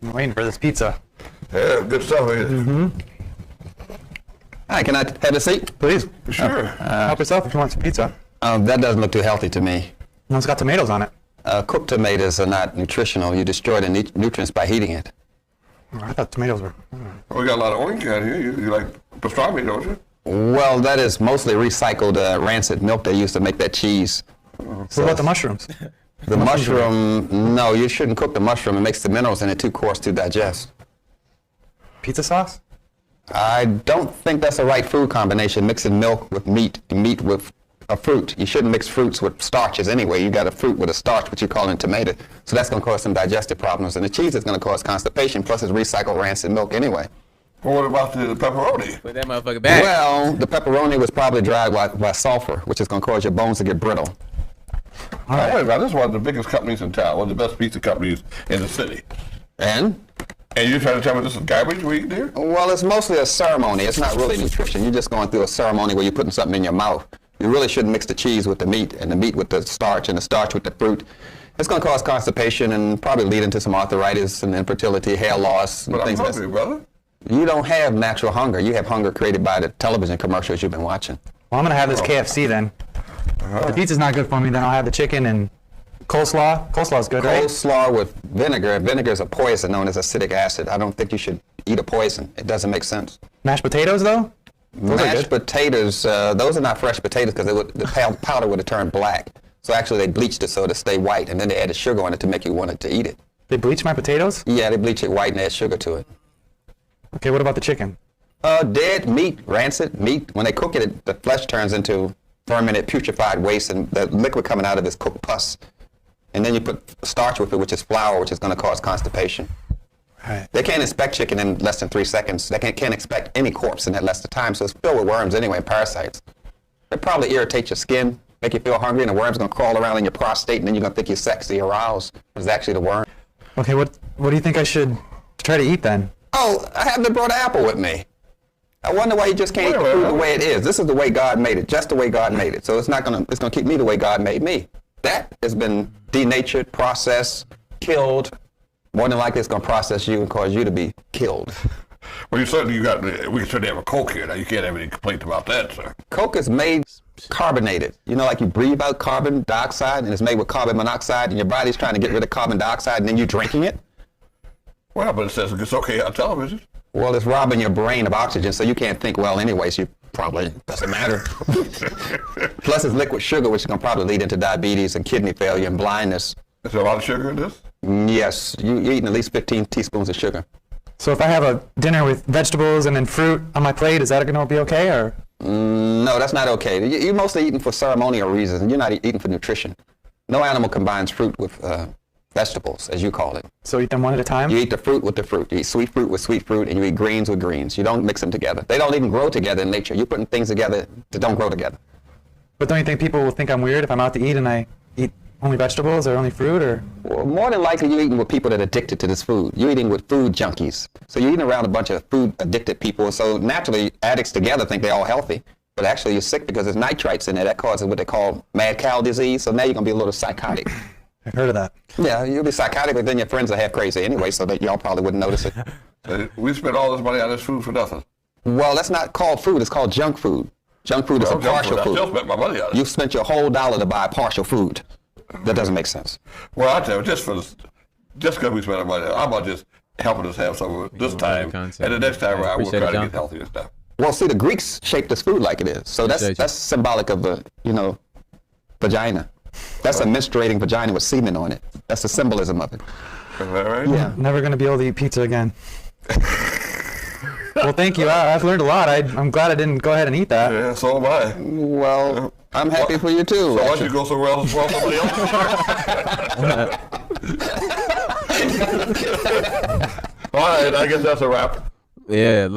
I'm waiting for this pizza. Yeah, good stuff. Hi, can I have a seat? Please. Sure. Help yourself if you want some pizza. That doesn't look too healthy to me. No, it's got tomatoes on it. Cooked tomatoes are not nutritional. You destroy the nutrients by heating it. Oh, I thought tomatoes were. We got a lot of orange out here. You like pastrami, don't you? Well, that is mostly recycled rancid milk they used to make that cheese. What about the mushrooms? The mushroom, no, you shouldn't cook the mushroom. It makes the minerals in it too coarse to digest. Pizza sauce? I don't think that's the right food combination, mixing milk with meat and meat with a fruit. You shouldn't mix fruits with starches anyway. You got a fruit with a starch, which you call in tomato. So that's going to cause some digestive problems. And the cheese is going to cause constipation, plus it's recycled rancid milk anyway. Well, what about the pepperoni? Put that motherfucker back. Well, the pepperoni was probably dried by sulfur, which is going to cause your bones to get brittle. All right. This is one of the biggest companies in town, one of the best pizza companies in the city. And? And you're trying to tell me this is garbage we eat there? Well, it's mostly a ceremony. It's not really nutrition. You're just going through a ceremony where you're putting something in your mouth. You really shouldn't mix the cheese with the meat and the meat with the starch and the starch with the fruit. It's going to cause constipation and probably lead into some arthritis and infertility, hair loss, and But I'm things like hungry, that. brother. You don't have natural hunger. You have hunger created by the television commercials you've been watching. Well, I'm going to have this KFC then. If the pizza's not good for me, then I'll have the chicken and coleslaw. Coleslaw's good, right? Coleslaw with vinegar. Vinegar is a poison known as acetic acid. I don't think you should eat a poison. It doesn't make sense. Mashed potatoes, though? Those are Mashed good. potatoes, those are not fresh potatoes because the powder would have turned black. So actually they bleached it so to stay white, and then they added sugar on it to make you want it to eat it. They bleach my potatoes? Yeah, they bleach it white and add sugar to it. Okay, what about the chicken? Dead meat, rancid meat. When they cook it, the flesh turns into fermented, putrefied waste, and the liquid coming out of it is cooked pus. And then you put starch with it, which is flour, which is going to cause constipation. Right. They can't inspect chicken in less than 3 seconds. They can't inspect any corpse in that less of time, so it's filled with worms anyway, parasites. It probably irritates your skin, make you feel hungry, and the worm's going to crawl around in your prostate, and then you're going to think you're sexy, aroused. It's actually the worm. Okay, what do you think I should try to eat then? Oh, I haven't brought an apple with me. I wonder why you just can't eat the food the way it is. This is the way God made it, just the way God made it. So it's gonna keep me the way God made me. That has been denatured, processed, killed. More than likely it's gonna process you and cause you to be killed. Well, we can certainly have a Coke here. Now, you can't have any complaints about that, sir. Coke is made carbonated. You know, like you breathe out carbon dioxide, and it's made with carbon monoxide, and your body's trying to get rid of carbon dioxide, and then you're drinking it? Well, but it says it's okay on television. Well, it's robbing your brain of oxygen, so you can't think well anyway, so you probably doesn't matter. Plus, it's liquid sugar, which is going to probably lead into diabetes and kidney failure and blindness. Is there a lot of sugar in this? Yes, you're eating at least 15 teaspoons of sugar. So if I have a dinner with vegetables and then fruit on my plate, is that going to be okay, or? No, that's not okay. You're mostly eating for ceremonial reasons, and you're not eating for nutrition. No animal combines fruit with vegetables, as you call it. So eat them one at a time? You eat the fruit with the fruit. You eat sweet fruit with sweet fruit, and you eat greens with greens. You don't mix them together. They don't even grow together in nature. You're putting things together that don't grow together. But don't you think people will think I'm weird if I'm out to eat and I eat only vegetables or only fruit, or? Well, more than likely, you're eating with people that are addicted to this food. You're eating with food junkies. So you're eating around a bunch of food-addicted people. So naturally, addicts together think they're all healthy. But actually, you're sick because there's nitrites in there. That causes what they call mad cow disease. So now you're going to be a little psychotic. I've heard of that. Yeah, you'll be psychotic, but then your friends are half crazy anyway, so that y'all probably wouldn't notice it. We spent all this money on this food for nothing. Well, that's not called food. It's called junk food. Junk food is a partial I still food. spent my money on it. You spent your whole dollar to buy partial food. That doesn't make sense. Well, I tell you, just because we spent our money, I'm about just helping us have some of it this time, and the next time around we'll try to get healthy and stuff. Well, see, the Greeks shaped this food like it is, so that's symbolic of the vagina. That's a menstruating vagina with semen on it. That's the symbolism of it. Is that right? Yeah. Never going to be able to eat pizza again. Well, thank you. I've learned a lot. I'm glad I didn't go ahead and eat that. Yeah, so am I. Well, I'm happy for you too. So why don't you go somewhere else while somebody else? All right, I guess that's a wrap. Yeah.